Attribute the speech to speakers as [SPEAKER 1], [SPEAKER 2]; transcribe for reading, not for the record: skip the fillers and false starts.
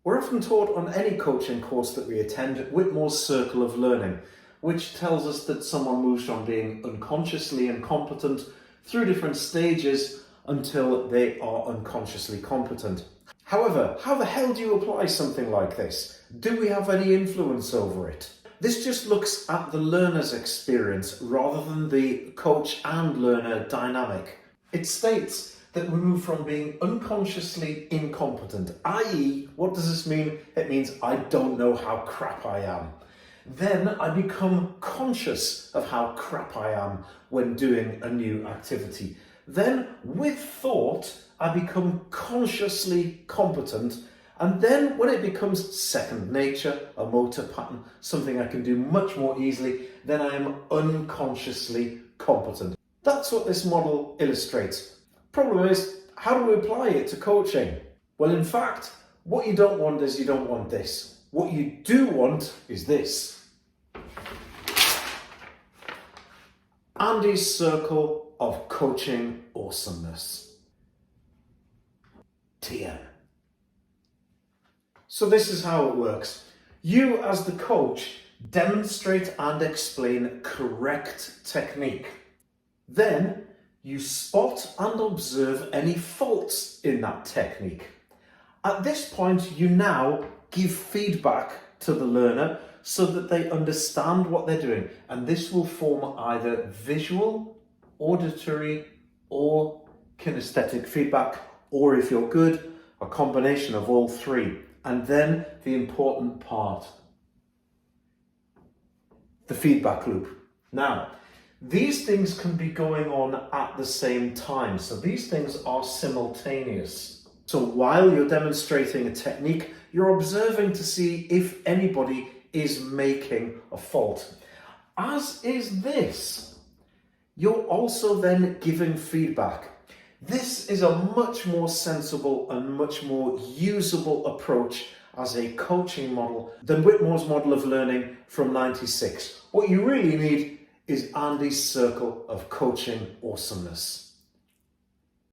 [SPEAKER 1] We're often taught on any coaching course that we attend Whitmore's circle of learning, which tells us that someone moves from being unconsciously incompetent through different stages until they are unconsciously competent. However, how the hell do you apply something like this? Do we have any influence over it? This just looks at the learner's experience rather than the coach and learner dynamic. It states that we move from being unconsciously incompetent, i.e., what does this mean? It means I don't know how crap I am. Then I become conscious of how crap I am when doing a new activity. Then, with thought, I become consciously competent. And then when it becomes second nature, a motor pattern, something I can do much more easily, then I am unconsciously competent. That's what this model illustrates. Problem is, how do we apply it to coaching? Well, in fact, what you don't want is you don't want this. What you do want is this. Andy's circle of coaching awesomeness. TM. So this is how it works. You, as the coach, demonstrate and explain correct technique. Then you spot and observe any faults in that technique. At this point, you now give feedback to the learner so that they understand what they're doing. And this will form either visual, auditory, or kinesthetic feedback, or if you're good, a combination of all three. And then the important part, the feedback loop. Now, these things can be going on at the same time. So these things are simultaneous. So while you're demonstrating a technique, you're observing to see if anybody is making a fault. As is this. You're also then giving feedback. This is a much more sensible and much more usable approach as a coaching model than Whitmore's model of learning from '96. What you really need is Andy's circle of coaching awesomeness.